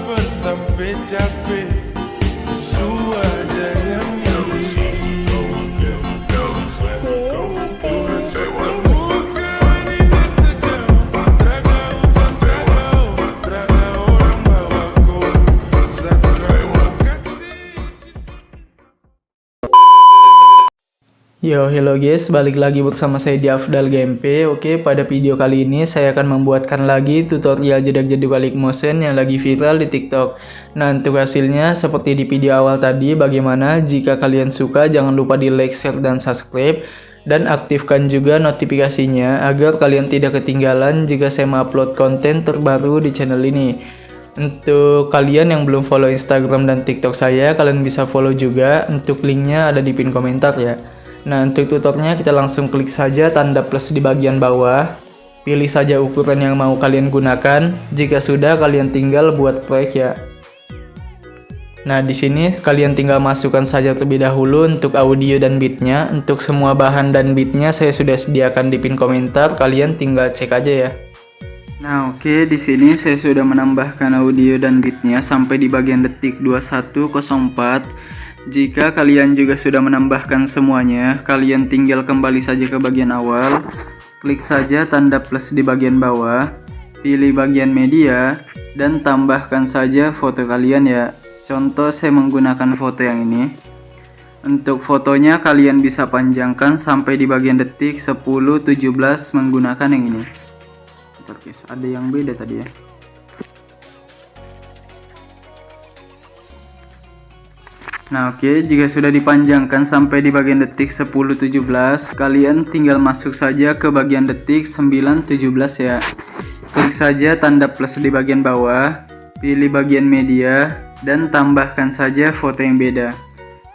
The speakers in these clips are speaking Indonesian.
sabar sampai capek, suadanya Yo, hello guys, balik lagi bersama saya di Afdal Gameplay. Oke, pada video kali ini saya akan membuatkan lagi tutorial jedak-jeduk Alik Motion yang lagi viral di TikTok. Nah, untuk hasilnya seperti di video awal tadi, bagaimana jika kalian suka jangan lupa di like, share, dan subscribe. Dan aktifkan juga notifikasinya agar kalian tidak ketinggalan jika saya upload konten terbaru di channel ini. Untuk kalian yang belum follow Instagram dan TikTok saya, kalian bisa follow juga. Untuk linknya ada di pin komentar ya. Nah, untuk tutornya kita langsung klik saja tanda plus di bagian bawah. Pilih saja ukuran yang mau kalian gunakan. Jika sudah, kalian tinggal buat proyek ya. Nah, di sini kalian tinggal masukkan saja terlebih dahulu untuk audio dan beatnya. Untuk semua bahan dan beatnya saya sudah sediakan di pin komentar. Kalian tinggal cek aja ya. Nah, oke, di sini saya sudah menambahkan audio dan beatnya sampai di bagian detik 2104. Jika kalian juga sudah menambahkan semuanya, kalian tinggal kembali saja ke bagian awal, klik saja tanda plus di bagian bawah, pilih bagian media, dan tambahkan saja foto kalian ya. Contoh saya menggunakan foto yang ini. Untuk fotonya kalian bisa panjangkan sampai di bagian detik 10:17 menggunakan yang ini. Bentar guys, ada yang beda tadi ya. Nah, oke, jika sudah dipanjangkan sampai di bagian detik 10:17, kalian tinggal masuk saja ke bagian detik 9:17 ya. Klik saja tanda plus di bagian bawah, pilih bagian media, dan tambahkan saja foto yang beda.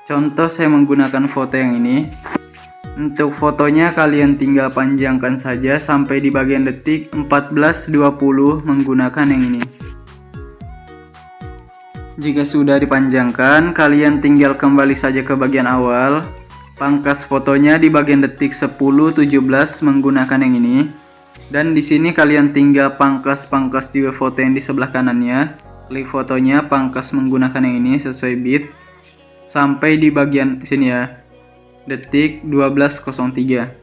Contoh saya menggunakan foto yang ini. Untuk fotonya kalian tinggal panjangkan saja sampai di bagian detik 14:20 menggunakan yang ini. Jika sudah dipanjangkan, kalian tinggal kembali saja ke bagian awal, pangkas fotonya di bagian detik 10:17 menggunakan yang ini. Dan di sini kalian tinggal pangkas juga foto yang di sebelah kanannya. Klik fotonya, pangkas menggunakan yang ini sesuai bit sampai di bagian sini ya, detik 12:03.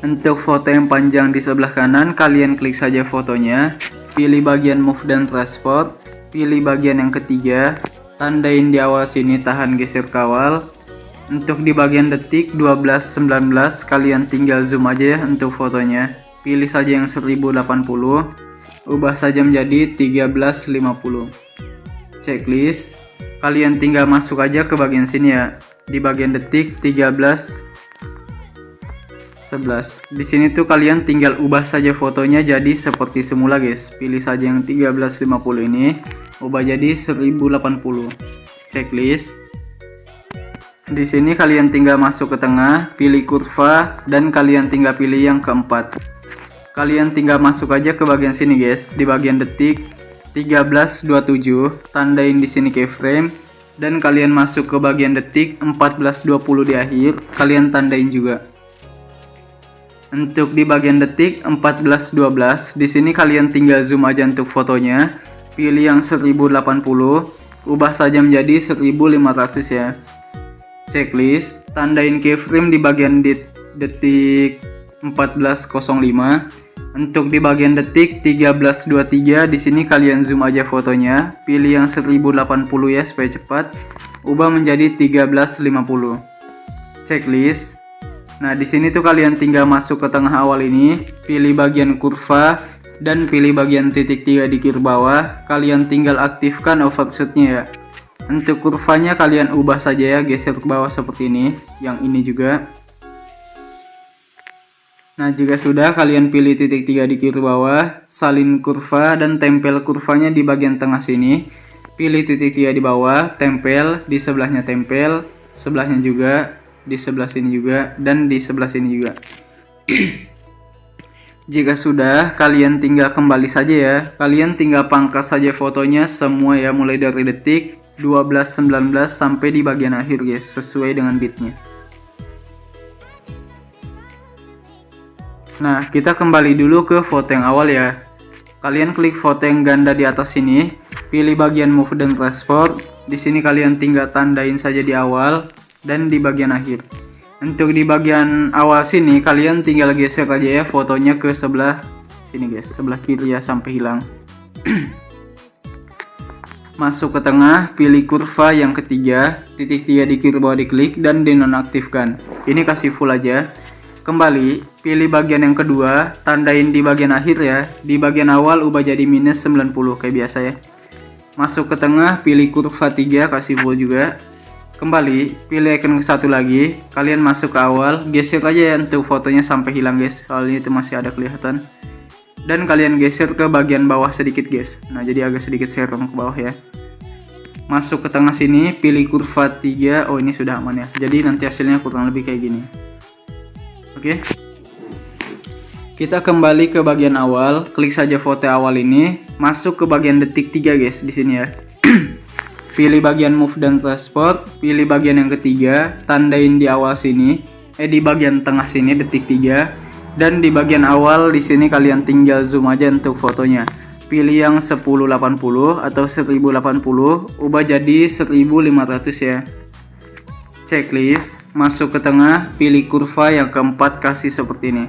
Untuk foto yang panjang di sebelah kanan, kalian klik saja fotonya, pilih bagian move dan transport. Pilih bagian yang ketiga, tandain di awal sini tahan geser kawal. Untuk di bagian detik 12:19 kalian tinggal zoom aja ya untuk fotonya. Pilih saja yang 1080, ubah saja menjadi 1350. Checklist, kalian tinggal masuk aja ke bagian sini ya. Di bagian detik 13:11. Di sini tuh kalian tinggal ubah saja fotonya jadi seperti semula guys. Pilih saja yang 1350 ini, ubah jadi 1080. Checklist. Di sini kalian tinggal masuk ke tengah, pilih kurva, dan kalian tinggal pilih yang keempat. Kalian tinggal masuk aja ke bagian sini guys. Di bagian detik 13:27, tandain di sini keyframe, dan kalian masuk ke bagian detik 14:20 di akhir, kalian tandain juga. Untuk di bagian detik 14:12, di sini kalian tinggal zoom aja untuk fotonya. Pilih yang 1080, ubah saja menjadi 1500 ya. Checklist, tandain keyframe di bagian detik 14:05. Untuk di bagian detik 13:23, di sini kalian zoom aja fotonya. Pilih yang 1080 ya supaya cepat. Ubah menjadi 1350. Checklist. Nah, di sini tuh kalian tinggal masuk ke tengah awal ini, pilih bagian kurva, dan pilih bagian titik 3 di kiri bawah. Kalian tinggal aktifkan overshootnya ya. Untuk kurvanya kalian ubah saja ya, geser ke bawah seperti ini. Yang ini juga. Nah, jika sudah, kalian pilih titik 3 di kiri bawah, salin kurva, dan tempel kurvanya di bagian tengah sini. Pilih titik 3 di bawah, tempel, di sebelahnya tempel, sebelahnya juga, di sebelah sini juga, dan di sebelah sini juga. Jika sudah, kalian tinggal kembali saja ya. Kalian tinggal pangkas saja fotonya semua ya, mulai dari detik 12:19 sampai di bagian akhir guys, sesuai dengan bitnya. Nah, kita kembali dulu ke foto yang awal ya. Kalian klik foto yang ganda di atas sini, pilih bagian move dan transport. Di sini kalian tinggal tandain saja di awal dan di bagian akhir. Untuk di bagian awal sini kalian tinggal geser aja ya fotonya ke sebelah sini guys, sebelah kiri ya sampai hilang. Masuk ke tengah, pilih kurva yang ketiga, titik 3 di kiri bawah diklik dan dinonaktifkan. Ini kasih full aja. Kembali, pilih bagian yang kedua, tandain di bagian akhir ya. Di bagian awal ubah jadi minus 90 kayak biasa ya. Masuk ke tengah, pilih kurva 3, kasih full juga. Kembali, pilih icon satu lagi, kalian masuk ke awal, geser aja ya untuk fotonya sampai hilang guys. Soalnya itu masih ada kelihatan. Dan kalian geser ke bagian bawah sedikit guys. Nah jadi agak sedikit serong ke bawah ya. Masuk ke tengah sini, pilih kurva 3. Oh ini sudah aman ya. Jadi nanti hasilnya kurang lebih kayak gini. Oke. Kita kembali ke bagian awal, klik saja foto awal ini, masuk ke bagian detik 3 guys di sini ya. Pilih bagian move dan transport, pilih bagian yang ketiga, tandain di awal sini, di bagian tengah sini detik 3. Dan di bagian awal di sini kalian tinggal zoom aja untuk fotonya. Pilih yang 1080 atau 1080, ubah jadi 1500 ya. Checklist, masuk ke tengah, pilih kurva yang keempat, kasih seperti ini.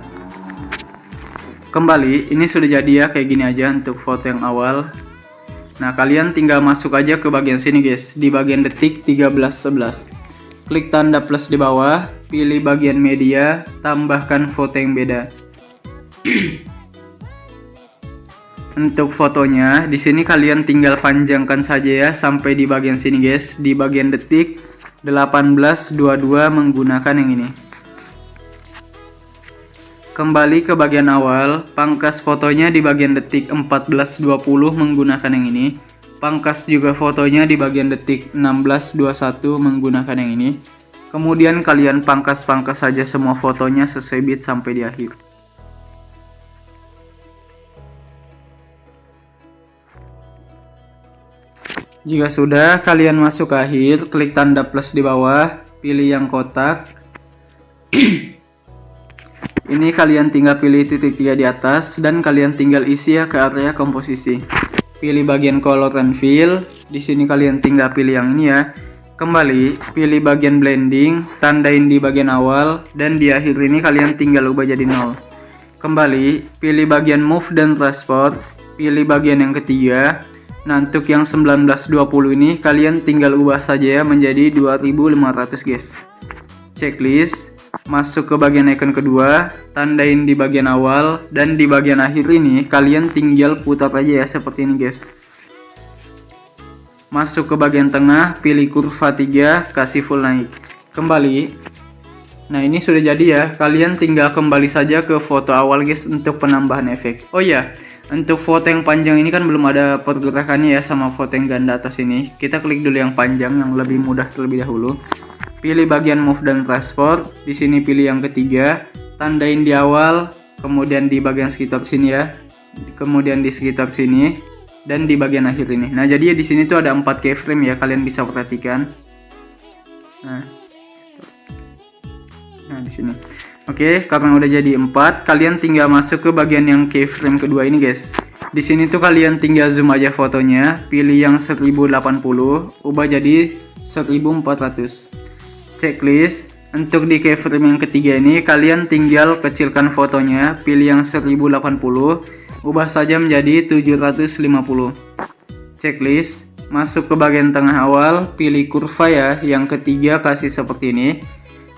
Kembali, ini sudah jadi ya kayak gini aja untuk foto yang awal. Nah, kalian tinggal masuk aja ke bagian sini guys, di bagian detik 13:11. Klik tanda plus di bawah, pilih bagian media, tambahkan foto yang beda. Untuk fotonya, di sini kalian tinggal panjangkan saja ya sampai di bagian sini guys, di bagian detik 18:22 menggunakan yang ini. Kembali ke bagian awal, pangkas fotonya di bagian detik 14:20 menggunakan yang ini. Pangkas juga fotonya di bagian detik 16:21 menggunakan yang ini. Kemudian kalian pangkas-pangkas saja semua fotonya sesuai bit sampai di akhir. Jika sudah, kalian masuk ke akhir, klik tanda plus di bawah, pilih yang kotak. Ini kalian tinggal pilih titik 3 di atas dan kalian tinggal isi ya ke area komposisi. Pilih bagian color and fill. Di sini kalian tinggal pilih yang ini ya. Kembali, pilih bagian blending, tandain di bagian awal dan di akhir ini kalian tinggal ubah jadi 0. Kembali, pilih bagian move dan transport, pilih bagian yang ketiga. Nah, untuk yang 1920 ini kalian tinggal ubah saja ya menjadi 2500 guys. Checklist. Masuk ke bagian icon kedua, tandain di bagian awal dan di bagian akhir ini kalian tinggal putar aja ya seperti ini guys. Masuk ke bagian tengah, pilih kurva 3, kasih full naik. Kembali. Nah ini sudah jadi ya, kalian tinggal kembali saja ke foto awal guys untuk penambahan efek. Oh ya, untuk foto yang panjang ini kan belum ada pergerakannya ya sama foto yang ganda atas ini. Kita klik dulu yang panjang yang lebih mudah terlebih dahulu. Pilih bagian move dan transport. Di sini pilih yang ketiga, tandain di awal, kemudian di bagian sekitar sini ya, kemudian di sekitar sini, dan di bagian akhir ini. Nah jadi di sini tuh ada 4 keyframe ya, kalian bisa perhatikan. Nah di sini. Oke, karena udah jadi 4, kalian tinggal masuk ke bagian yang keyframe kedua ini guys. Di sini tuh kalian tinggal zoom aja fotonya, pilih yang 1080, ubah jadi 1400. Checklist, untuk di keyframe yang ketiga ini kalian tinggal kecilkan fotonya, pilih yang 1080, ubah saja menjadi 750. Checklist, masuk ke bagian tengah awal, pilih kurva ya, yang ketiga kasih seperti ini.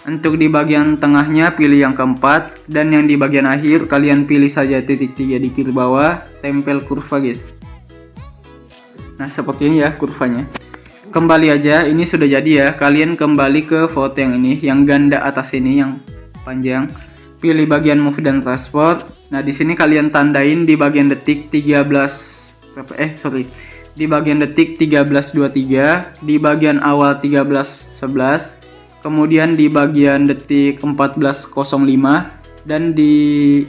Untuk di bagian tengahnya pilih yang keempat, dan yang di bagian akhir kalian pilih saja titik 3 di kiri bawah, tempel kurva guys. Nah seperti ini ya kurvanya. Kembali aja, ini sudah jadi ya. Kalian kembali ke foto yang ini, yang ganda atas ini, yang panjang. Pilih bagian move dan transport. Nah, di sini kalian tandain di bagian detik 13 di bagian detik 13:23, di bagian awal 13:11, kemudian di bagian detik 14:05 dan di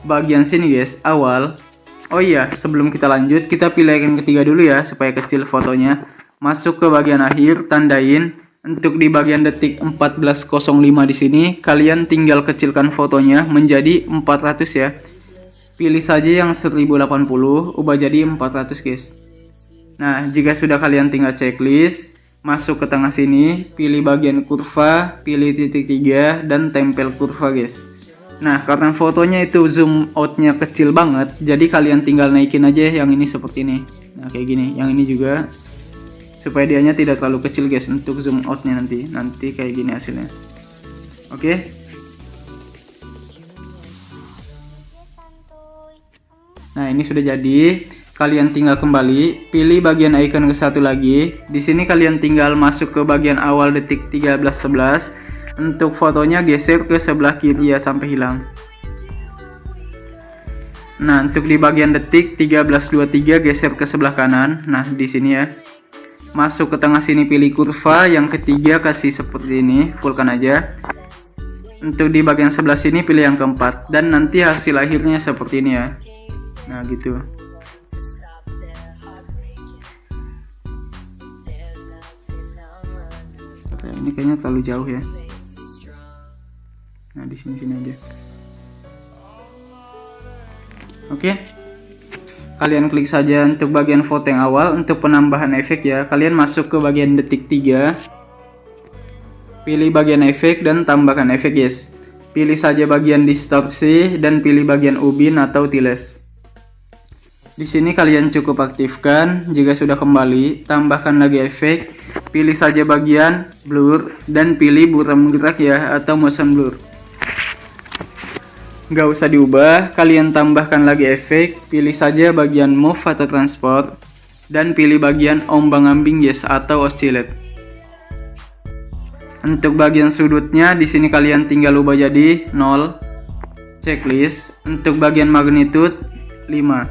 bagian sini guys, awal. Oh iya, sebelum kita lanjut, kita pilih yang ketiga dulu ya supaya kecil fotonya. Masuk ke bagian akhir, tandain. Untuk di bagian detik 14:05 di sini, kalian tinggal kecilkan fotonya menjadi 400 ya. Pilih saja yang 1080, ubah jadi 400 guys. Nah, jika sudah kalian tinggal checklist, masuk ke tengah sini, pilih bagian kurva, pilih titik 3 dan tempel kurva guys. Nah, karena fotonya itu zoom outnya kecil banget, jadi kalian tinggal naikin aja yang ini seperti ini. Nah, kayak gini, yang ini juga supaya dianya tidak terlalu kecil guys untuk zoom outnya nanti kayak gini hasilnya. Oke. Nah, ini sudah jadi. Kalian tinggal kembali, pilih bagian icon ke satu lagi. Di sini kalian tinggal masuk ke bagian awal detik 13.11. Untuk fotonya geser ke sebelah kiri ya sampai hilang. Nah, untuk di bagian detik 13.23 geser ke sebelah kanan. Nah, di sini ya. Masuk ke tengah sini, pilih kurva, yang ketiga kasih seperti ini, fullkan aja. Untuk di bagian sebelah sini pilih yang keempat, dan nanti hasil akhirnya seperti ini ya. Nah, gitu. Oke, ini kayaknya terlalu jauh ya. Nah, di sini aja. Oke. Kalian klik saja untuk bagian foto yang awal. Untuk penambahan efek ya, kalian masuk ke bagian detik 3. Pilih bagian efek dan tambahkan efek guys. Pilih saja bagian distorsi dan pilih bagian ubin atau tiles. Di sini kalian cukup aktifkan. Jika sudah kembali, tambahkan lagi efek. Pilih saja bagian blur dan pilih buram gerak ya atau motion blur. Nggak usah diubah, kalian tambahkan lagi efek. Pilih saja bagian move atau transport dan pilih bagian ombang-ambing yes atau oscillate. Untuk bagian sudutnya di sini kalian tinggal ubah jadi 0. Checklist. Untuk bagian magnitude 5.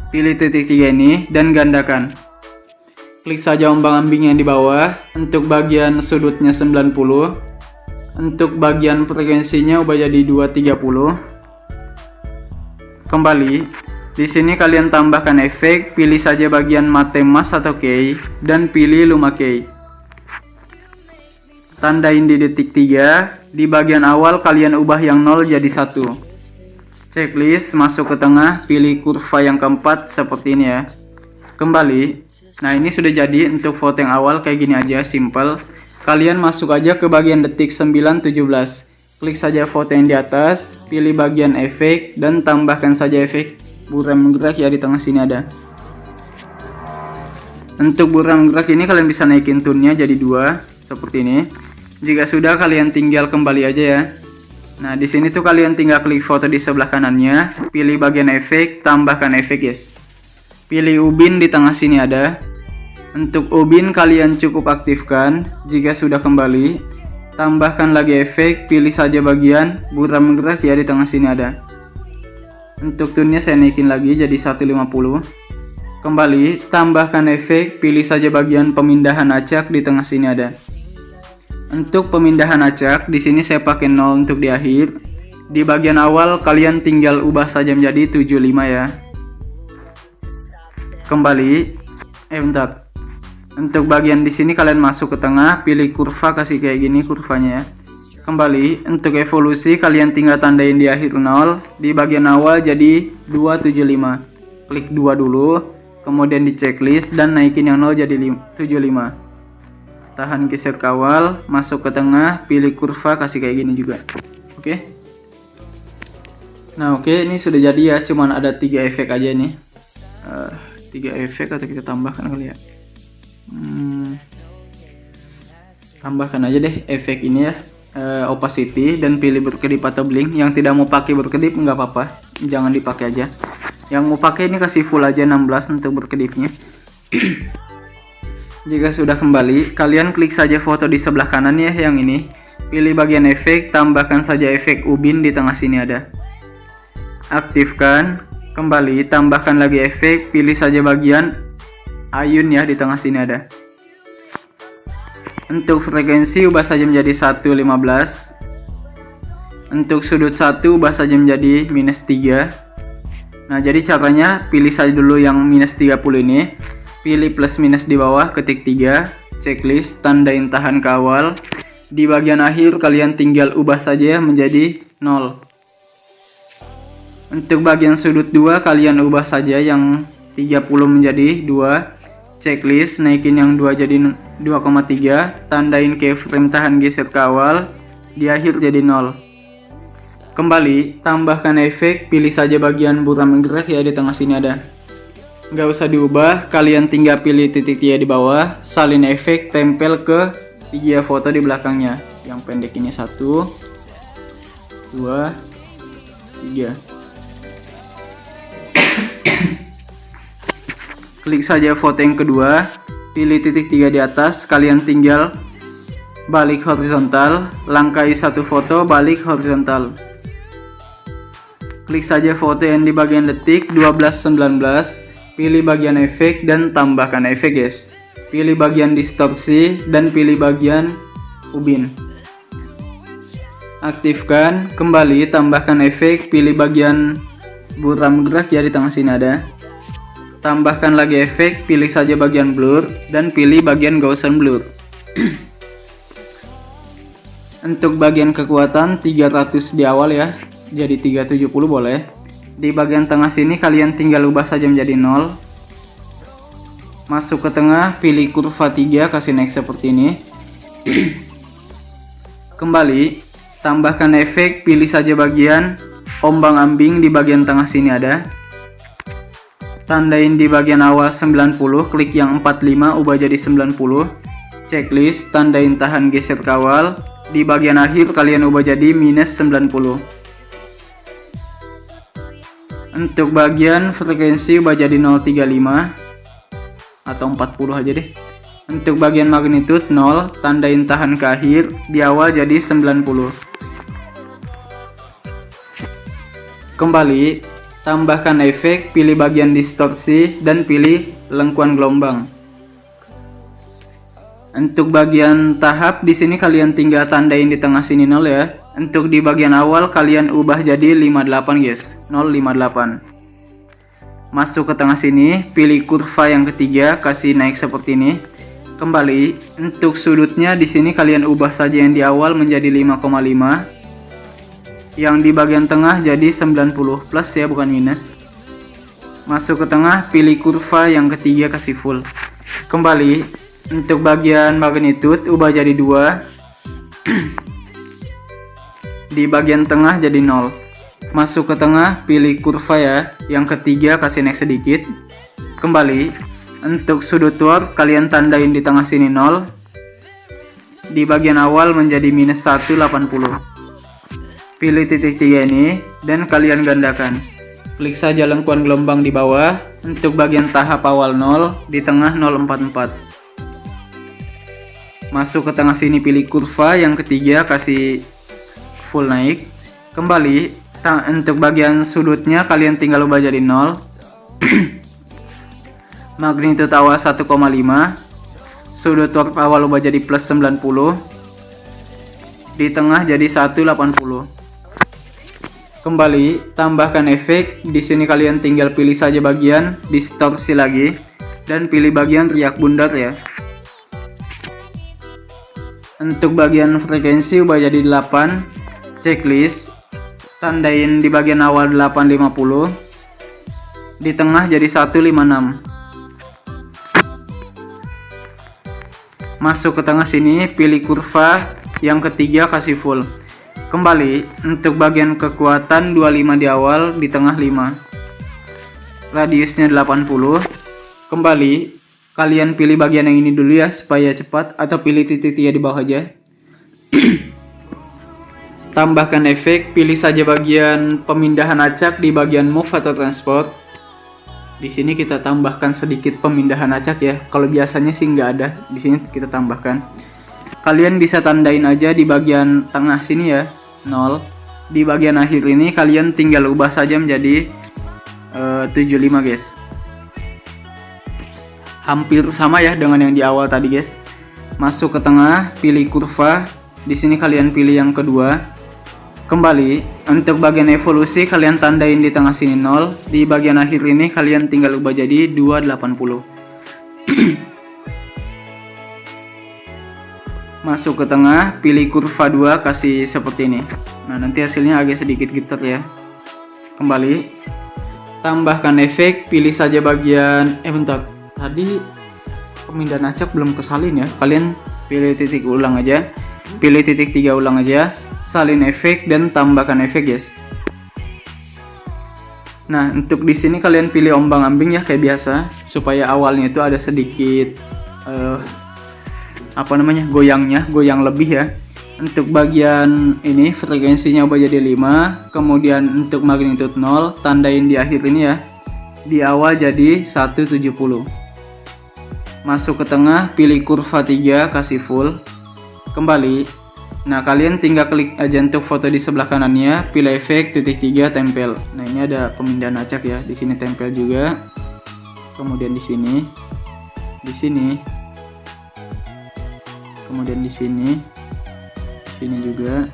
Pilih titik 3 ini dan gandakan. Klik saja ombang-ambing yang di bawah. Untuk bagian sudutnya 90. Untuk bagian frekuensinya ubah jadi 230. Kembali. Di sini kalian tambahkan efek, pilih saja bagian mate mas atau key dan pilih luma key. Tandain di detik 3. Di bagian awal kalian ubah yang 0 jadi 1. Checklist, masuk ke tengah, pilih kurva yang keempat seperti ini ya. Kembali. Nah, ini sudah jadi untuk foto yang awal kayak gini aja, simple. Kalian masuk aja ke bagian detik 9.17. Klik saja foto yang di atas, pilih bagian efek dan tambahkan saja efek buram gerak ya, di tengah sini ada. Untuk buram gerak ini kalian bisa naikin tone-nya jadi 2 seperti ini. Jika sudah, kalian tinggal kembali aja ya. Nah, di sini tuh kalian tinggal klik foto di sebelah kanannya, pilih bagian efek, tambahkan efek guys. Pilih ubin di tengah sini ada. Untuk ubin kalian cukup aktifkan. Jika sudah kembali, tambahkan lagi efek, pilih saja bagian buram gerak ya, di tengah sini ada. Untuk tune-nya saya naikin lagi jadi 150. Kembali, tambahkan efek, pilih saja bagian pemindahan acak, di tengah sini ada. Untuk pemindahan acak, di sini saya pakai 0 untuk di akhir. Di bagian awal kalian tinggal ubah saja menjadi 75 ya. Kembali. Bentar. Untuk bagian di sini kalian masuk ke tengah, pilih kurva, kasih kayak gini kurvanya ya. Kembali. Untuk evolusi kalian tinggal tandain di akhir 0. Di bagian awal jadi 275. Klik 2 dulu, kemudian di checklist dan naikin yang 0 jadi 75. Tahan geser ke awal, masuk ke tengah, pilih kurva, kasih kayak gini juga. Oke. Nah, oke, ini sudah jadi ya, cuman ada 3 efek aja nih. 3 efek atau kita tambahkan kali ya. Tambahkan aja deh efek ini ya, opacity, dan pilih berkedip atau blink. Yang tidak mau pakai berkedip nggak apa-apa, jangan dipakai aja. Yang mau pakai ini kasih full aja 16 untuk berkedipnya. Jika sudah kembali, kalian klik saja foto di sebelah kanan ya, yang ini. Pilih bagian efek, tambahkan saja efek ubin di tengah sini ada. Aktifkan, kembali, tambahkan lagi efek, pilih saja bagian ayun ya, di tengah sini ada. Untuk frekuensi ubah saja menjadi 115. Untuk sudut 1 ubah saja menjadi -3. Nah, jadi caranya pilih saja dulu yang -30 ini. Pilih plus minus di bawah, ketik 3, checklist, tandain tahan ke awal. Di bagian akhir kalian tinggal ubah saja menjadi 0. Untuk bagian sudut 2 kalian ubah saja yang 30 menjadi 2. Checklist, naikin yang 2 jadi 2,3. Tandain keyframe tahan geser ke awal, di akhir jadi 0. Kembali, tambahkan efek, pilih saja bagian buram gerak ya, di tengah sini ada. Nggak usah diubah, kalian tinggal pilih titik 3 di bawah, salin efek, tempel ke 3 foto di belakangnya. Yang pendek ini 1, 2, 3. Klik saja foto yang kedua, pilih titik 3 di atas, kalian tinggal balik horizontal, langkai satu foto, balik horizontal. Klik saja foto yang di bagian detik 12-19, pilih bagian efek dan tambahkan efek guys. Pilih bagian distorsi dan pilih bagian ubin. Aktifkan, kembali tambahkan efek, pilih bagian buram gerak ya, di tengah sini ada. Tambahkan lagi efek, pilih saja bagian blur dan pilih bagian Gaussian blur. Untuk bagian kekuatan 300 di awal ya, jadi 370 boleh. Di bagian tengah sini kalian tinggal ubah saja menjadi 0. Masuk ke tengah, pilih kurva 3, kasih naik seperti ini. Kembali, tambahkan efek, pilih saja bagian ombang-ambing di bagian tengah sini ada. Tandain di bagian awal 90, klik yang 45 ubah jadi 90. Checklist, tandain tahan geser ke awal. Di bagian akhir kalian ubah jadi minus 90. Untuk bagian frekuensi ubah jadi 035 atau 40 aja deh. Untuk bagian magnitude 0, tandain tahan ke akhir, di awal jadi 90. Kembali, tambahkan efek, pilih bagian distorsi dan pilih lengkuan gelombang. Untuk bagian tahap di sini kalian tinggal tandain di tengah sini 0 ya. Untuk di bagian awal kalian ubah jadi 58 guys, 058. Masuk ke tengah sini, pilih kurva yang ketiga, kasih naik seperti ini. Kembali, untuk sudutnya di sini kalian ubah saja yang di awal menjadi 5,5. Yang di bagian tengah jadi 90 plus ya, bukan minus. Masuk ke tengah, pilih kurva yang ketiga, kasih full. Kembali, untuk bagian magnitude ubah jadi 2. Di bagian tengah jadi 0. Masuk ke tengah, pilih kurva ya, yang ketiga, kasih naik sedikit. Kembali, untuk sudut warp kalian tandain di tengah sini 0. Di bagian awal menjadi minus 180. Pilih titik 3 ini dan kalian gandakan. Klik saja lengkuan gelombang di bawah. Untuk bagian tahap awal 0, di tengah 044. Masuk ke tengah sini, pilih kurva yang ketiga, kasih full naik. Kembali, untuk bagian sudutnya kalian tinggal ubah jadi 0. Magnitude awal 1,5. Sudut warp awal ubah jadi plus 90. Di tengah jadi 180. Kembali, tambahkan efek. Di sini kalian tinggal pilih saja bagian distorsi lagi dan pilih bagian riak bundar ya. Untuk bagian frekuensi ubah jadi 8. Checklist, tandain di bagian awal 850. Di tengah jadi 156. Masuk ke tengah sini, pilih kurva yang ketiga, kasih full. Kembali, untuk bagian kekuatan 25 di awal, di tengah 5. Radiusnya 80. Kembali, kalian pilih bagian yang ini dulu ya supaya cepat, atau pilih titik 3 di bawah aja. Tambahkan efek, pilih saja bagian pemindahan acak di bagian move atau transport. Di sini kita tambahkan sedikit pemindahan acak ya. Kalau biasanya sih nggak ada, di sini kita tambahkan. Kalian bisa tandain aja di bagian tengah sini ya, 0. Di bagian akhir ini kalian tinggal ubah saja menjadi 75 guys. Hampir sama ya dengan yang di awal tadi guys. Masuk ke tengah, pilih kurva. Di sini kalian pilih yang kedua. Kembali, untuk bagian evolusi kalian tandain di tengah sini 0. Di bagian akhir ini kalian tinggal ubah jadi 280. Masuk ke tengah, pilih kurva 2, kasih seperti ini. Nah, nanti hasilnya agak sedikit getar ya. Kembali, tambahkan efek, pilih saja bagian bentar. Tadi pemindahan acak belum kesalin ya. Kalian pilih titik ulang aja. Pilih titik 3 ulang aja. Salin efek dan tambahkan efek, guys. Nah, untuk di sini kalian pilih ombang-ambing ya kayak biasa supaya awalnya itu ada sedikit goyang lebih ya. Untuk bagian ini frekuensinya ubah jadi 5, kemudian untuk magnitude 0 tandain di akhir ini ya. Di awal jadi 170. Masuk ke tengah, pilih kurva 3, kasih full. Kembali. Nah, kalian tinggal klik aja untuk foto di sebelah kanannya, pilih efek titik 3 tempel. Nah, ini ada pemindahan acak ya. Di sini tempel juga. Kemudian di sini. Di sini. Kemudian di sini. Di sini juga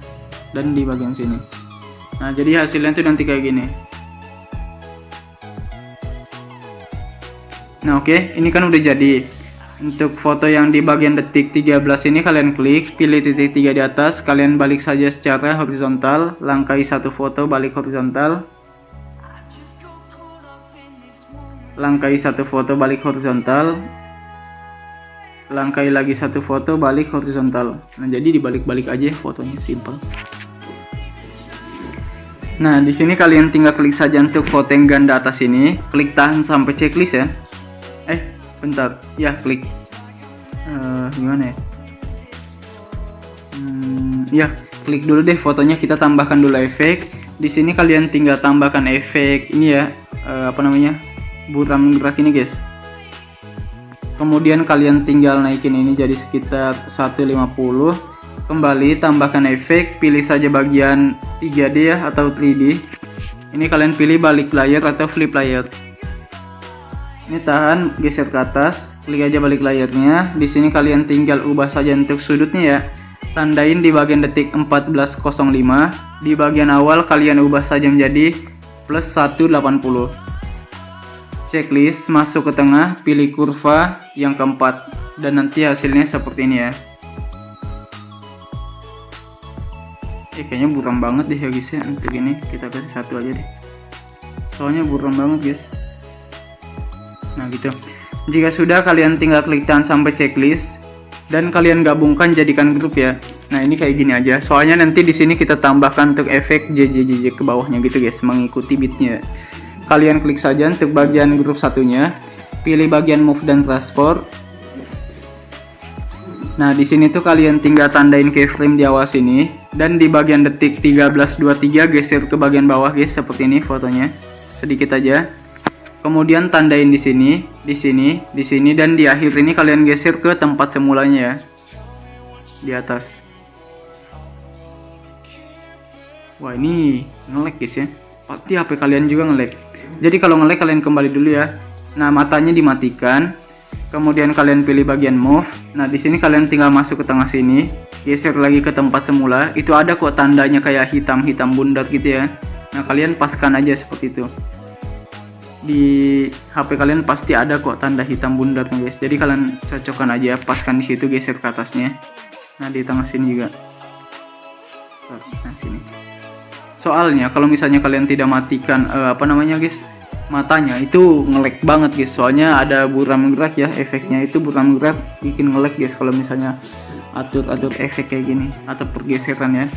dan di bagian sini. Nah, jadi hasilnya tuh nanti kayak gini. Nah, oke, ini kan udah jadi. Untuk foto yang di bagian detik 13 ini kalian klik, pilih titik 3 di atas, kalian balik saja secara horizontal, langkai satu foto balik horizontal. Langkai satu foto balik horizontal. Langkai lagi satu foto balik horizontal. Nah, jadi dibalik-balik aja fotonya, simple. Nah, di sini kalian tinggal klik saja untuk foto yang ganda atas ini, klik tahan sampai checklist ya. Bentar, ya klik gimana ya? Ya, klik dulu deh fotonya, kita tambahkan dulu efek. Di sini kalian tinggal tambahkan efek ini ya, buram gerak ini, guys. Kemudian kalian tinggal naikin ini jadi sekitar 150. Kembali tambahkan efek, pilih saja bagian 3D ya atau 3D. Ini kalian pilih balik layar atau flip layar. Ini tahan, geser ke atas, klik aja balik layarnya. Di sini kalian tinggal ubah saja untuk sudutnya ya. Tandain di bagian detik 14.05. Di bagian awal kalian ubah saja menjadi plus 180. Checklist, masuk ke tengah, pilih kurva yang keempat dan nanti hasilnya seperti ini ya. Kayaknya buram banget deh ya guys ya. Untuk ini kita kasih 1 aja deh. Soalnya buram banget guys. Nah gitu. Jika sudah, kalian tinggal klik tahan sampai checklist dan kalian gabungkan jadikan grup ya. Nah, ini kayak gini aja. Soalnya nanti di sini kita tambahkan untuk efek JJJJ ke bawahnya gitu guys, mengikuti beatnya. Kalian klik saja untuk bagian grup satunya, pilih bagian move dan transport. Nah, di sini tuh kalian tinggal tandain keyframe di awal sini dan di bagian detik 13.23 geser ke bagian bawah guys, seperti ini fotonya. Sedikit aja. Kemudian tandain di sini, di sini, di sini, dan di akhir ini kalian geser ke tempat semulanya ya, di atas. Wah, ini nge-lag guys ya. Pasti HP kalian juga nge-lag. Jadi kalau nge-lag kalian kembali dulu ya. Nah, matanya dimatikan. Kemudian kalian pilih bagian move. Nah, di sini kalian tinggal masuk ke tengah sini, geser lagi ke tempat semula. Itu ada kok tandanya kayak hitam-hitam bundar gitu ya. Nah, kalian paskan aja seperti itu. Di HP kalian pasti ada kok tanda hitam bundar guys. Jadi kalian cocokkan aja, paskan di situ, geser ke atasnya. Nah, di tengah sini juga. Nah, sini. Soalnya kalau misalnya kalian tidak matikan guys, matanya itu nge-lag banget guys. Soalnya ada buram gerak ya, efeknya itu buram gerak bikin nge-lag guys kalau misalnya atur efek kayak gini atau pergeseran ya.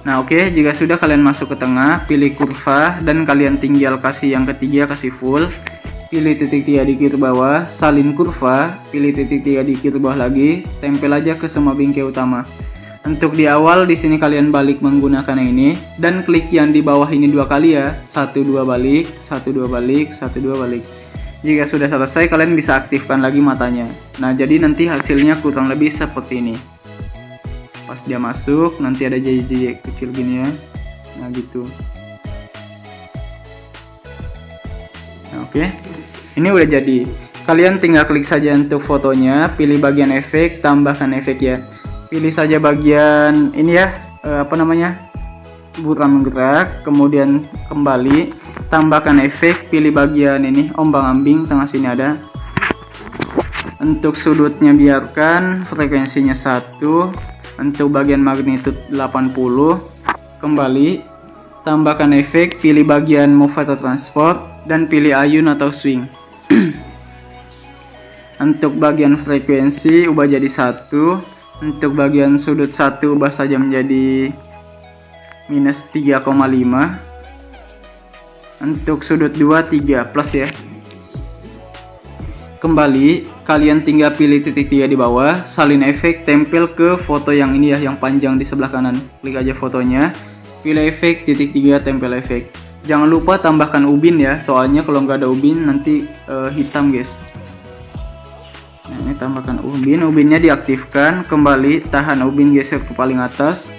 Nah, oke, jika sudah kalian masuk ke tengah, pilih kurva dan kalian tinggal kasih yang ketiga, kasih full. Pilih titik 3 di kiri bawah, salin kurva, pilih titik 3 di kiri bawah lagi, tempel aja ke semua bingkai utama. Untuk di awal di sini kalian balik menggunakan yang ini dan klik yang di bawah ini 2 kali ya. 1 2 balik, 1 2 balik, 1 2 balik. Jika sudah selesai, kalian bisa aktifkan lagi matanya. Nah, jadi nanti hasilnya kurang lebih seperti ini. Pas dia masuk nanti ada JJ kecil gini ya. Nah, gitu. Nah, oke. Ini udah jadi. Kalian tinggal klik saja untuk fotonya, pilih bagian efek, tambahkan efek ya. Pilih saja bagian ini ya, buram gerak, kemudian kembali, tambahkan efek, pilih bagian ini, ombang-ambing, tengah sini ada. Untuk sudutnya biarkan, frekuensinya 1. Untuk bagian magnitude 80, kembali. tambahkan efek, pilih bagian move atau transport, dan pilih ayun atau swing. Untuk bagian frekuensi ubah jadi 1. Untuk bagian sudut 1 ubah saja menjadi minus 3,5. Untuk sudut 2 3 plus ya. Kembali, kalian tinggal pilih titik 3 di bawah, salin efek, tempel ke foto yang ini ya, yang panjang di sebelah kanan. Klik aja fotonya, pilih efek, titik 3, tempel efek. Jangan lupa tambahkan ubin ya, soalnya kalau nggak ada ubin nanti hitam guys. Nah, ini tambahkan ubinnya diaktifkan, kembali tahan ubin geser ke paling atas.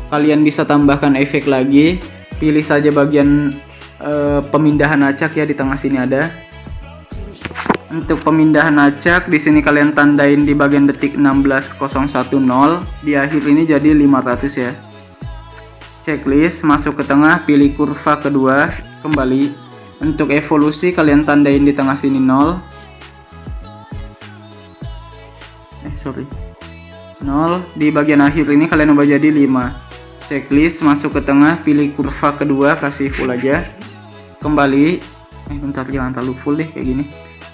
Kalian bisa tambahkan efek lagi, pilih saja bagian pemindahan acak ya, di tengah sini ada. Untuk pemindahan acak di sini kalian tandain di bagian detik 16.010, di akhir ini jadi 500 ya. Checklist, masuk ke tengah, pilih kurva kedua, kembali. Untuk evolusi kalian tandain di tengah sini 0. 0, di bagian akhir ini kalian ubah jadi 5. Checklist, masuk ke tengah, pilih kurva kedua, kasih full aja. Kembali, bentar, jangan terlalu full deh kayak gini.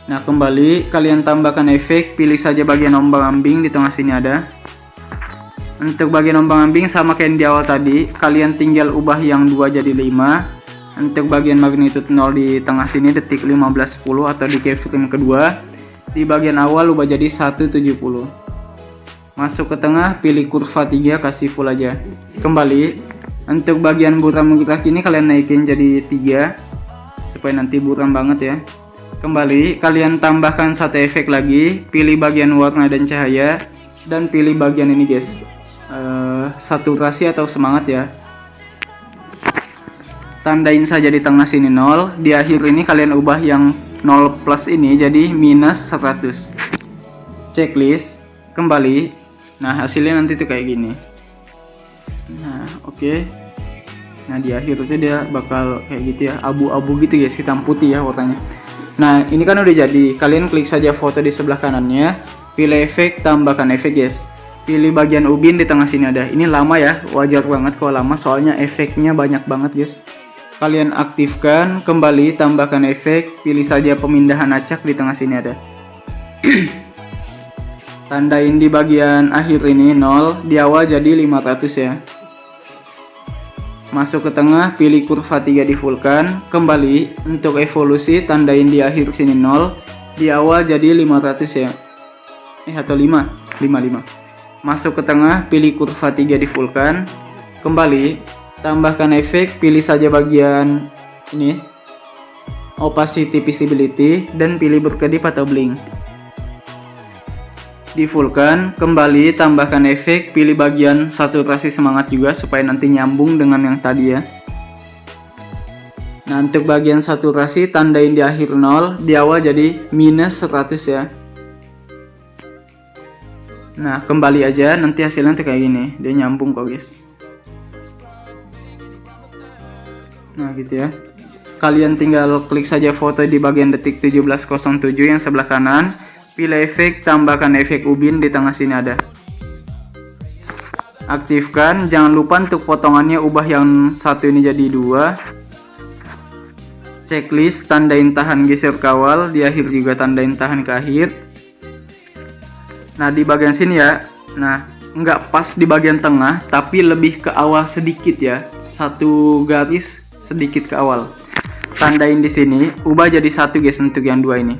Nah, kembali kalian tambahkan efek, pilih saja bagian ombang-ambing, di tengah sini ada. Untuk bagian ombang-ambing sama kayak di awal tadi, kalian tinggal ubah yang 2 jadi 5. Untuk bagian magnitude 0 di tengah sini detik 15.10 atau di keyframe kedua, di bagian awal ubah jadi 170. Masuk ke tengah, pilih kurva 3, kasih full aja. Kembali, untuk bagian buram menggerak ini kalian naikin jadi 3 supaya nanti buram banget ya. Kembali, kalian tambahkan satu efek lagi, pilih bagian warna dan cahaya, dan pilih bagian ini guys, saturasi atau semangat ya. Tandain saja di tengah sini 0, di akhir ini kalian ubah yang 0 plus ini jadi minus 100. Checklist, kembali. Nah, hasilnya nanti tuh kayak gini. Nah, oke. Nah, di akhir itu dia bakal kayak gitu ya, abu-abu gitu guys, hitam putih ya warnanya. Nah, ini kan udah jadi. Kalian klik saja foto di sebelah kanannya, pilih efek, tambahkan efek guys. Pilih bagian ubin di tengah sini ada. Ini lama ya, wajar banget kalau lama soalnya efeknya banyak banget guys. Kalian aktifkan, kembali tambahkan efek, pilih saja pemindahan acak di tengah sini ada. Tandain di bagian akhir ini 0, di awal jadi 500 ya. Masuk ke tengah, pilih kurva 3 di fullkan, kembali. Untuk evolusi tandain di akhir sini 0, di awal jadi 500 ya. Atau 5. Masuk ke tengah, pilih kurva 3 di fullkan, kembali. Tambahkan efek, pilih saja bagian ini, opacity visibility, dan pilih berkedip atau blink. Di fullkan, kembali tambahkan efek, pilih bagian saturasi semangat juga supaya nanti nyambung dengan yang tadi ya. Nah, untuk bagian saturasi tandain di akhir 0, di awal jadi minus 100 ya. Nah, kembali aja, nanti hasilnya tuh kayak gini, dia nyambung kok guys. Nah, gitu ya. Kalian tinggal klik saja foto di bagian detik 17.07 yang sebelah kanan. Pilih efek, tambahkan efek ubin di tengah sini ada. Aktifkan, jangan lupa untuk potongannya ubah yang satu ini jadi 2. Checklist, tandain tahan geser kawal, di akhir juga tandain tahan ke akhir. Nah, di bagian sini ya, nah nggak pas di bagian tengah, tapi lebih ke awal sedikit ya, satu garis sedikit ke awal. Tandain di sini, ubah jadi 1 guys untuk yang 2 ini.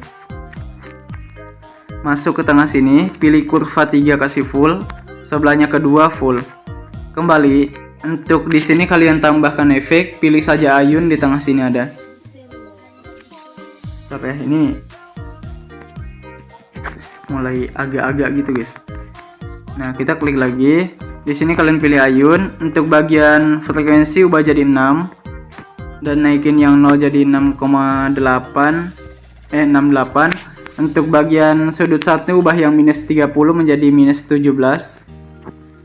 Masuk ke tengah sini, pilih kurva 3 kasih full, sebelahnya kedua full. Kembali, untuk di sini kalian tambahkan efek, pilih saja ayun di tengah sini ada. Tapi ini mulai agak-agak gitu guys. Nah, kita klik lagi. Di sini kalian pilih ayun, untuk bagian frekuensi ubah jadi 6 dan naikin yang 0 jadi 68. Untuk bagian sudut 1 ubah yang minus 30 menjadi minus 17.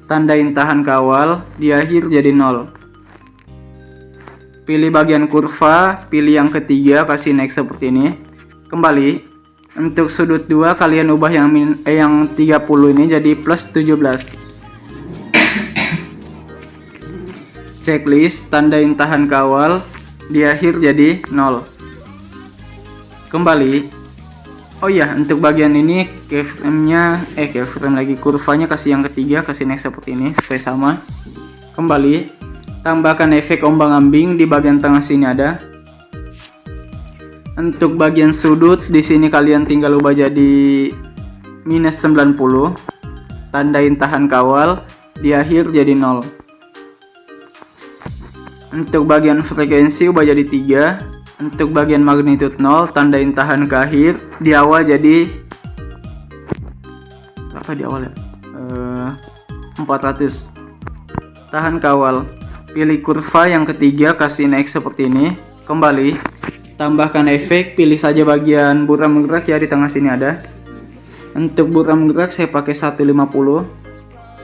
Tandain tahan kawal, di akhir jadi 0. Pilih bagian kurva, pilih yang ketiga, kasih naik seperti ini. Kembali, untuk sudut 2 kalian ubah yang 30 ini jadi plus 17. checklist, tandain tahan kawal, di akhir jadi 0. Kembali. Oh iya, untuk bagian ini keyframe-nya keyframe lagi, kurvanya kasih yang ketiga, kasih next seperti ini supaya sama. Kembali, tambahkan efek ombang-ambing di bagian tengah sini ada. Untuk bagian sudut di sini kalian tinggal ubah jadi minus 90. Tandain tahan kawal, di akhir jadi 0. Untuk bagian frekuensi ubah jadi 3. Untuk bagian magnitude 0, tandain tahan ke akhir, di awal jadi berapa di awal ya? 400. Tahan kawal, pilih kurva yang ketiga, kasih naik seperti ini. Kembali, tambahkan efek, pilih saja bagian buram bergerak ya, di tengah sini ada. Untuk buram bergerak saya pakai 150.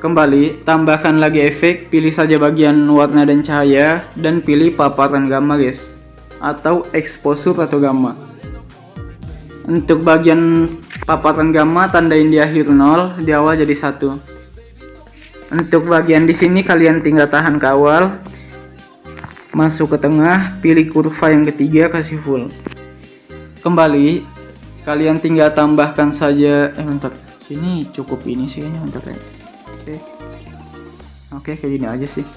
Kembali, tambahkan lagi efek, pilih saja bagian warna dan cahaya, dan pilih paparan gamma guys, atau exposure atau gamma. Untuk bagian paparan gamma tandain di akhir 0, di awal jadi 1. Untuk bagian di sini kalian tinggal tahan kawal, masuk ke tengah, pilih kurva yang ketiga, kasih full. Kembali, kalian tinggal tambahkan saja bentar. Sini cukup ini sih kayaknya, bentar ya. Oke, kayak gini aja sih.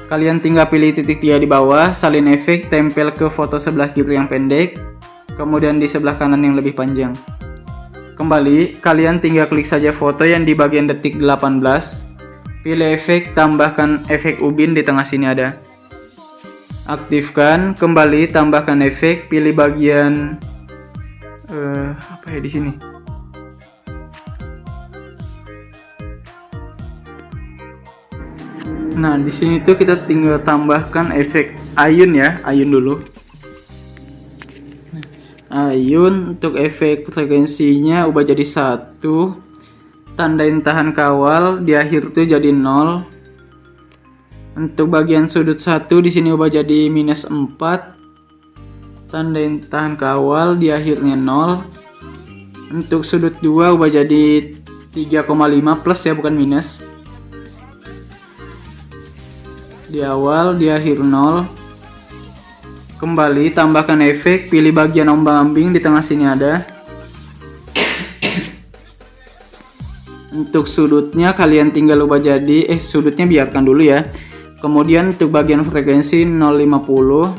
Kalian tinggal pilih titik 3 di bawah, salin efek, tempel ke foto sebelah kiri yang pendek, kemudian di sebelah kanan yang lebih panjang. Kembali, kalian tinggal klik saja foto yang di bagian detik 18, pilih efek, tambahkan efek ubin di tengah sini ada. Aktifkan, kembali tambahkan efek, pilih bagian apa ya di sini? Nah, di sini tuh kita tinggal tambahkan efek ayun ya, ayun dulu. Ayun untuk efek frekuensinya ubah jadi 1. Tandain tahan kawal, di akhir tuh jadi 0. Untuk bagian sudut 1 di sini ubah jadi minus 4. Tandain tahan kawal, di akhirnya 0. Untuk sudut 2 ubah jadi 3,5 plus ya, bukan minus. Di awal, di akhir 0. Kembali, tambahkan efek, pilih bagian ombang-ambing di tengah sini ada. Untuk sudutnya kalian tinggal ubah jadi sudutnya biarkan dulu ya. Kemudian untuk bagian frekuensi 050.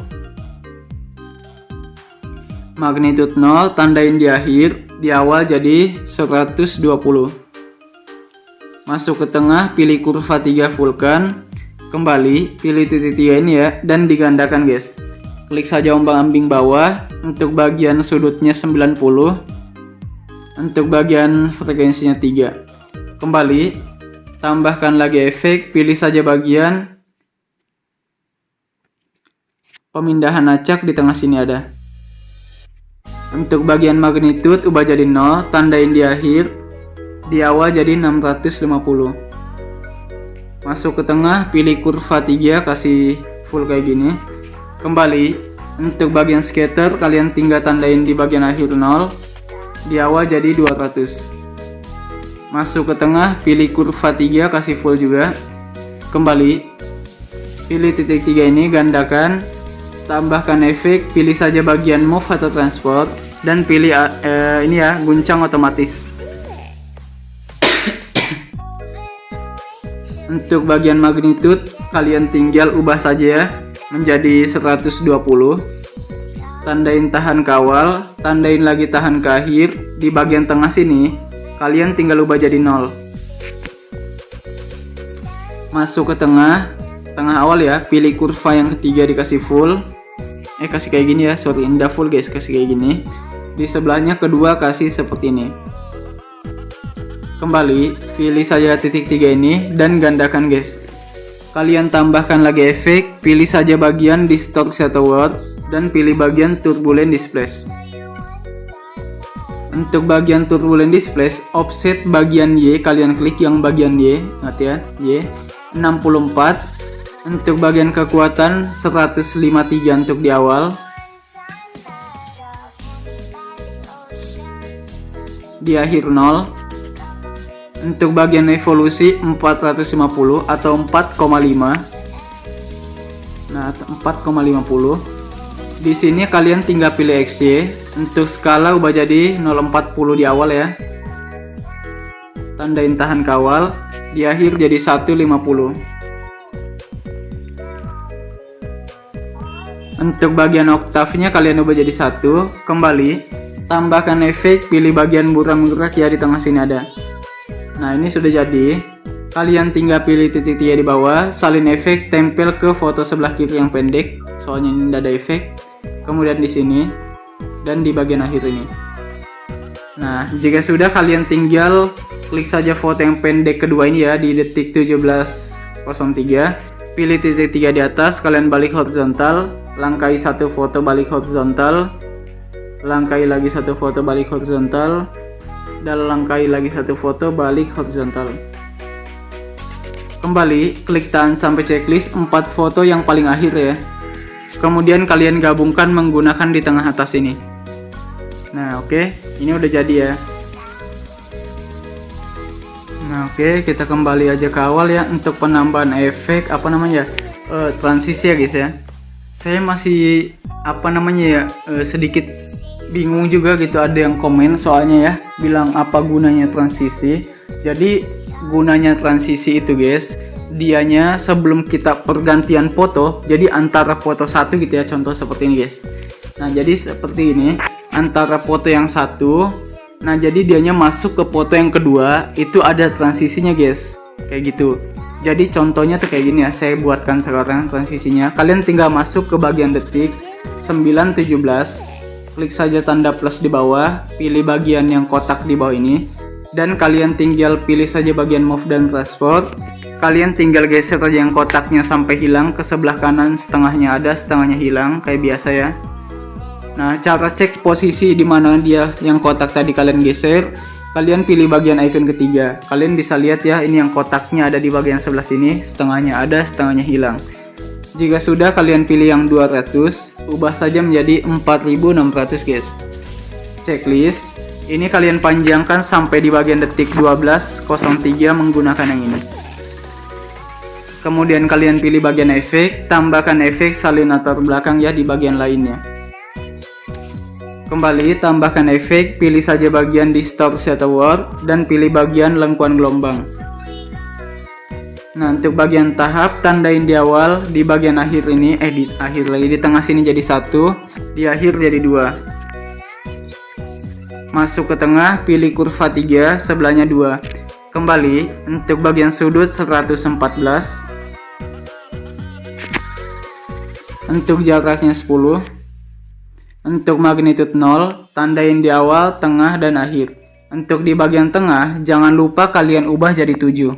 Magnitude 0, tandain di akhir, di awal jadi 120. Masuk ke tengah, pilih kurva 3 fullkan. Kembali, pilih titik 3 ini ya, dan digandakan guys. Klik saja ombang-ambing bawah. Untuk bagian sudutnya 90. Untuk bagian frekuensinya 3. Kembali, tambahkan lagi efek, pilih saja bagian pemindahan acak di tengah sini ada. Untuk bagian magnitude ubah jadi 0, tandain di akhir, di awal jadi 650. Masuk ke tengah, pilih kurva 3, kasih full kayak gini. Kembali, untuk bagian scatter kalian tinggal tandain di bagian akhir 0, di awal jadi 200. Masuk ke tengah, pilih kurva 3, kasih full juga. Kembali, pilih titik 3 ini, gandakan, tambahkan efek, pilih saja bagian move atau transport, dan pilih ini ya, guncang otomatis. Untuk bagian magnitude kalian tinggal ubah saja ya, menjadi 120. Tandain tahan kawal, tandain lagi tahan ke akhir, di bagian tengah sini kalian tinggal ubah jadi 0. Masuk ke tengah awal ya, pilih kurva yang ketiga dikasih full. Kasih kayak gini ya, sorry, indah full guys, kasih kayak gini. Di sebelahnya kedua kasih seperti ini. Kembali, pilih saja titik 3 ini dan gandakan guys. Kalian tambahkan lagi efek, pilih saja bagian distorsi atau warp, dan pilih bagian turbulent displace. Untuk bagian turbulent displace, offset bagian Y, kalian klik yang bagian Y, ingat ya, Y, 64. Untuk bagian kekuatan 153 untuk di awal. Di akhir 0. Untuk bagian evolusi 450 atau 4,5. Nah, 4,50. Di sini kalian tinggal pilih XY. Untuk skala ubah jadi 0,40 di awal ya. Tandain tahan kawal. Di akhir jadi 1,50. Untuk bagian oktavnya kalian ubah jadi 1. Kembali. Tambahkan efek, pilih bagian buram gerak ya, di tengah sini ada. Nah, ini sudah jadi. Kalian tinggal pilih titik 3 di bawah, salin efek, tempel ke foto sebelah kiri yang pendek. Soalnya ini tidak ada efek. Kemudian di sini dan di bagian akhir ini. Nah, jika sudah kalian tinggal klik saja foto yang pendek kedua ini ya di detik 17.03. Pilih titik 3 di atas, kalian balik horizontal, langkai satu foto balik horizontal. Langkai lagi satu foto balik horizontal, dan langkai lagi satu foto balik horizontal. Kembali klik tahan sampai checklist 4 foto yang paling akhir ya. Kemudian kalian gabungkan menggunakan di tengah atas ini. Nah, oke, ini udah jadi ya. Nah, oke, kita kembali aja ke awal ya untuk penambahan efek transisi ya guys ya. Saya masih sedikit bingung juga gitu, ada yang komen soalnya ya, bilang apa gunanya transisi. Jadi gunanya transisi itu guys, dianya sebelum kita pergantian foto, jadi antara foto satu gitu ya, contoh seperti ini guys. Nah, jadi seperti ini antara foto yang satu, nah jadi dianya masuk ke foto yang kedua, itu ada transisinya guys, kayak gitu. Jadi contohnya tuh kayak gini ya, saya buatkan sekarang transisinya. Kalian tinggal masuk ke bagian detik 9:17, klik saja tanda plus di bawah, pilih bagian yang kotak di bawah ini, dan kalian tinggal pilih saja bagian move dan transport. Kalian tinggal geser aja yang kotaknya sampai hilang ke sebelah kanan, setengahnya ada, setengahnya hilang, kayak biasa ya. Nah, cara cek posisi di mana dia yang kotak tadi kalian geser, kalian pilih bagian icon ketiga. Kalian bisa lihat ya, ini yang kotaknya ada di bagian sebelah sini, setengahnya ada, setengahnya hilang. Jika sudah, kalian pilih yang 200, ubah saja menjadi 4600 guys. Checklist, ini kalian panjangkan sampai di bagian detik 12.03 menggunakan yang ini. Kemudian kalian pilih bagian efek, tambahkan efek salin latar belakang ya di bagian lainnya. Kembali tambahkan efek, pilih saja bagian distortion award dan pilih bagian lengkuan gelombang. Nah, untuk bagian tahap tandain di awal, di bagian akhir ini di akhir lagi, di tengah sini jadi 1, di akhir jadi 2. Masuk ke tengah, pilih kurva 3, sebelahnya 2. Kembali untuk bagian sudut 114. Untuk jaraknya 10. Untuk magnitude 0, tandain di awal, tengah, dan akhir. Untuk di bagian tengah, jangan lupa kalian ubah jadi 7.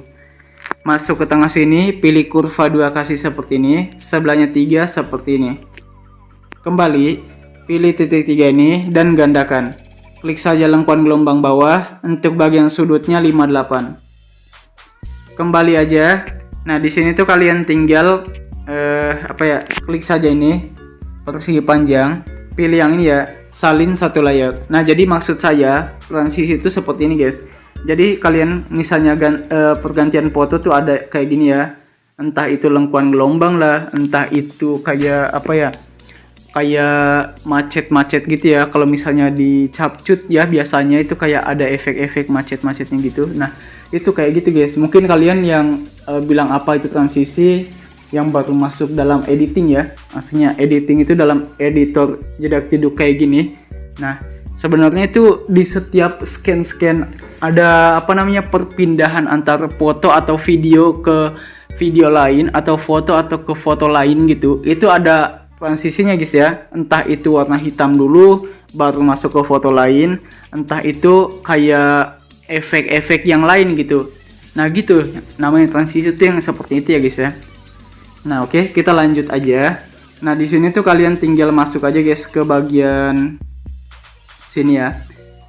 Masuk ke tengah sini, pilih kurva 2 kasih seperti ini, sebelahnya 3 seperti ini. Kembali, pilih titik 3 ini dan gandakan. Klik saja lengkuan gelombang bawah, untuk bagian sudutnya 58. Kembali aja. Nah, di sini tuh kalian tinggal klik saja ini persegi panjang, pilih yang ini ya, salin satu layer. Nah, jadi maksud saya transisi itu seperti ini guys. Jadi kalian misalnya pergantian foto tuh ada kayak gini ya, entah itu lengkuan gelombang lah, entah itu kayak kayak macet-macet gitu ya. Kalau misalnya di capcut ya, biasanya itu kayak ada efek-efek macet-macetnya gitu. Nah, itu kayak gitu guys. Mungkin kalian yang bilang apa itu transisi, yang baru masuk dalam editing ya, maksudnya editing itu dalam editor jedak-jeduk kayak gini. Nah, sebenarnya itu di setiap scan ada perpindahan antara foto atau video ke video lain, atau foto atau ke foto lain gitu. Itu ada transisinya guys ya. Entah itu warna hitam dulu baru masuk ke foto lain, entah itu kayak efek-efek yang lain gitu. Nah, gitu namanya transisi itu yang seperti itu ya guys ya. Nah, oke, kita lanjut aja. Nah, di sini tuh kalian tinggal masuk aja guys ke bagian sini ya.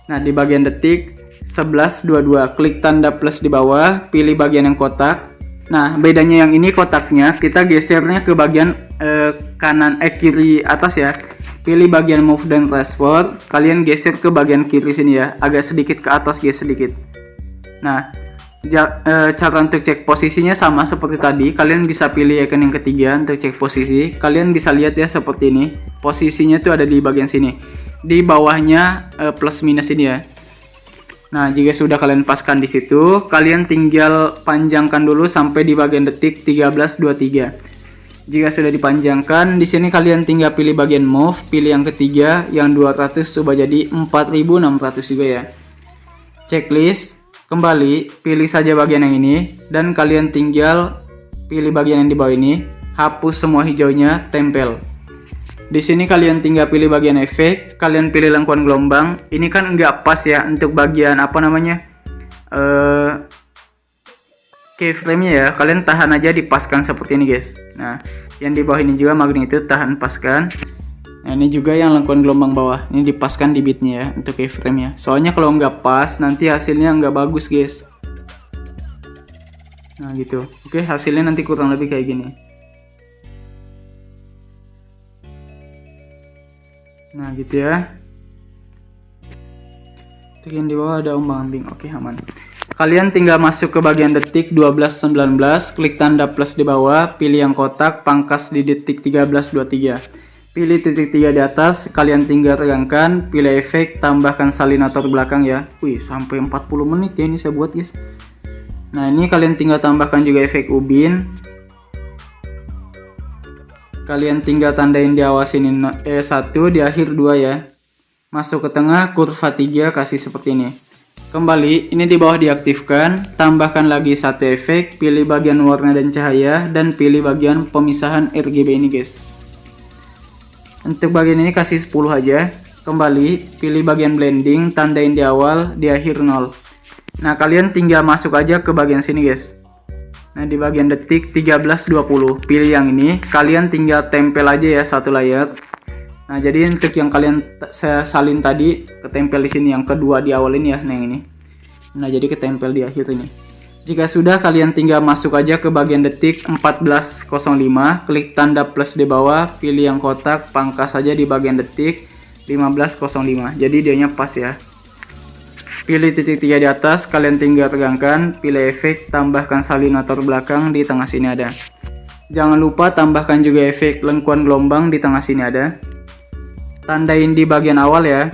Nah, di bagian detik 11:22, klik tanda plus di bawah, pilih bagian yang kotak. Nah, bedanya yang ini kotaknya kita gesernya ke bagian kiri atas ya. Pilih bagian move dan transport, kalian geser ke bagian kiri sini ya, agak sedikit ke atas guys, sedikit. Nah, Cara untuk cek posisinya sama seperti tadi. Kalian bisa pilih icon yang ketiga untuk cek posisi. Kalian bisa lihat ya seperti ini. Posisinya tuh ada di bagian sini. Di bawahnya plus minus ini ya. Nah, jika sudah kalian paskan di situ, kalian tinggal panjangkan dulu sampai di bagian detik 13.23. Jika sudah dipanjangkan, di sini kalian tinggal pilih bagian move, pilih yang ketiga, yang 200 coba jadi 4.600 juga ya. Checklist, kembali, pilih saja bagian yang ini, dan kalian tinggal pilih bagian yang di bawah ini, hapus semua hijaunya, tempel. Di sini kalian tinggal pilih bagian efek, kalian pilih lengkuan gelombang. Ini kan nggak pas ya untuk bagian apa namanya keyframe-nya ya. Kalian tahan aja dipaskan seperti ini guys. Nah, yang di bawah ini juga magnitude tahan paskan. Nah, ini juga yang lengkuan gelombang bawah. Ini dipaskan di bitnya ya untuk keyframe-nya. Soalnya kalau nggak pas nanti hasilnya nggak bagus guys. Nah gitu. Oke, hasilnya nanti kurang lebih kayak gini. Nah gitu ya. Untuk yang di bawah ada ombang-ambing. Oke, aman. Kalian tinggal masuk ke bagian detik 12.19, klik tanda plus di bawah, pilih yang kotak, pangkas di detik 13.23. Pilih titik 3 di atas, kalian tinggal tegangkan, pilih efek, tambahkan salinator belakang ya. Wih, sampai 40 menit ya ini saya buat guys. Nah, ini kalian tinggal tambahkan juga efek ubin. Kalian tinggal tandain di awal sini 1, di akhir 2 ya. Masuk ke tengah, kurva 3 kasih seperti ini. Kembali, ini di bawah diaktifkan, tambahkan lagi satu efek, pilih bagian warna dan cahaya, dan pilih bagian pemisahan RGB ini guys. Untuk bagian ini kasih 10 aja. Kembali, pilih bagian blending, tandain di awal, di akhir 0. Nah, kalian tinggal masuk aja ke bagian sini guys. Nah, di bagian detik 13.20, pilih yang ini, kalian tinggal tempel aja ya satu layar. Nah, jadi untuk yang kalian saya salin tadi ketempel di sini yang kedua di awal ini ya, nah yang ini. Nah, jadi ketempel di akhir ini. Jika sudah, kalian tinggal masuk aja ke bagian detik 14.05, klik tanda plus di bawah, pilih yang kotak, pangkas saja di bagian detik 15.05. Jadi dianya pas ya. Pilih titik 3 di atas, kalian tinggal tegangkan, pilih efek, tambahkan salinator belakang di tengah sini ada. Jangan lupa tambahkan juga efek lengkuan gelombang di tengah sini ada. Tandain di bagian awal ya,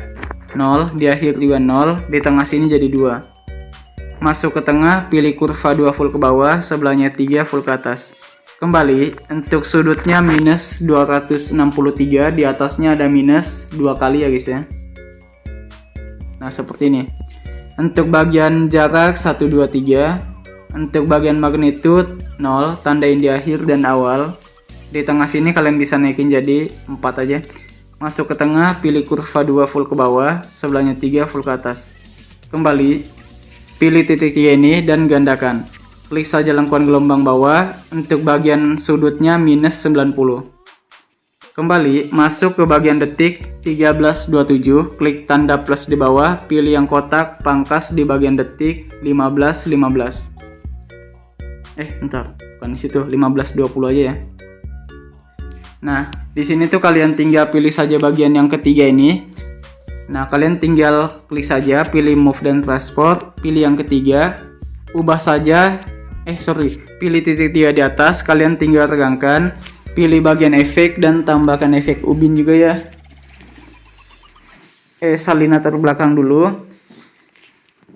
0, di akhir juga 0, di tengah sini jadi 2. Masuk ke tengah, pilih kurva 2 full ke bawah, sebelahnya 3 full ke atas. Kembali, untuk sudutnya minus 263, di atasnya ada minus 2 kali ya guys ya. Nah, seperti ini. Untuk bagian jarak 1, 2, 3. Untuk bagian magnitude 0, tandain di akhir dan awal. Di tengah sini kalian bisa naikin jadi 4 aja. Masuk ke tengah, pilih kurva 2 full ke bawah, sebelahnya 3 full ke atas. Kembali, pilih titik 3 ini dan gandakan. Klik saja lengkuan gelombang bawah, untuk bagian sudutnya minus 90. Kembali, masuk ke bagian detik 13.27, klik tanda plus di bawah, pilih yang kotak, pangkas di bagian detik 15.15. Bentar, bukan di situ, 15.20 aja ya. Nah, di sini tuh kalian tinggal pilih saja bagian yang ketiga ini. Nah, kalian tinggal klik saja, pilih move dan transport, pilih yang ketiga, ubah saja, pilih titik 3 di atas, kalian tinggal tegangkan. Pilih bagian efek dan tambahkan efek ubin juga ya. Salinator belakang dulu.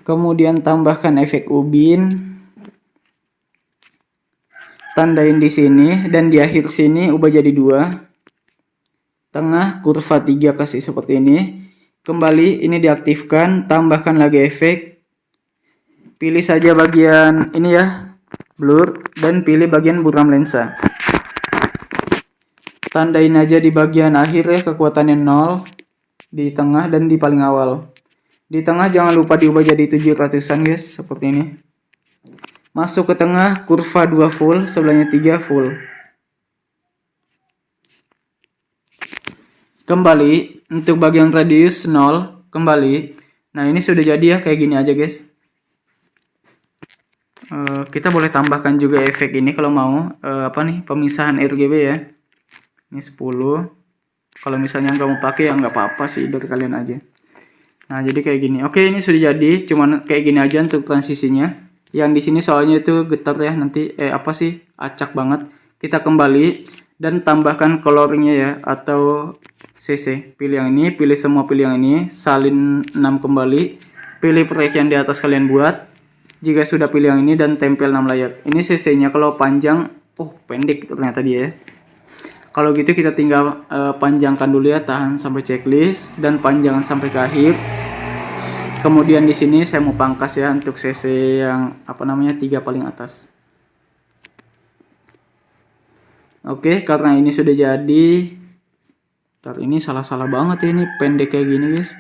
Kemudian tambahkan efek ubin. Tandain di sini dan di akhir sini ubah jadi 2. Tengah kurva 3 kasih seperti ini. Kembali ini diaktifkan, tambahkan lagi efek. Pilih saja bagian ini ya, blur, dan pilih bagian buram lensa. Tandain aja di bagian akhir ya, kekuatannya 0, di tengah dan di paling awal. Di tengah jangan lupa diubah jadi 700-an guys, seperti ini. Masuk ke tengah, kurva 2 full, sebelahnya 3 full. Kembali, untuk bagian radius 0, kembali. Nah, ini sudah jadi ya, kayak gini aja guys. Kita boleh tambahkan juga efek ini kalau mau, pemisahan RGB ya. Ini 10. Kalau misalnya nggak mau pakai ya nggak apa-apa sih, dari kalian aja. Nah, jadi kayak gini. Oke, ini sudah jadi, cuman kayak gini aja untuk transisinya. Yang di sini soalnya itu getar ya, nanti acak banget. Kita kembali dan tambahkan colornya ya, atau CC. Pilih yang ini, pilih semua, pilih yang ini, salin 6 kembali. Pilih proyek yang di atas kalian buat. Jika sudah pilih yang ini dan tempel 6 layar. Ini CC-nya kalau panjang, pendek ternyata dia ya. Kalau gitu kita tinggal panjangkan dulu ya, tahan sampai checklist dan panjangkan sampai ke akhir. Kemudian di sini saya mau pangkas ya untuk CC yang 3 paling atas. Oke, karena ini sudah jadi. Ntar ini salah-salah banget ya, ini pendek kayak gini guys.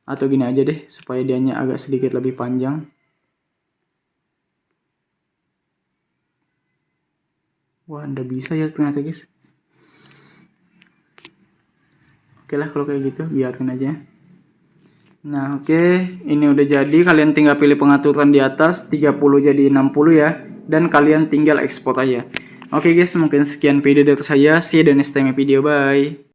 Atau gini aja deh, supaya dianya agak sedikit lebih panjang. Wah, ndak bisa ya ternyata guys. Oke lah kalau kayak gitu, biarkan aja. Nah oke, ini udah jadi. Kalian tinggal pilih pengaturan di atas, 30 jadi 60 ya. Dan kalian tinggal ekspor aja. Oke guys, mungkin sekian video dari saya. See you in the next time video, bye.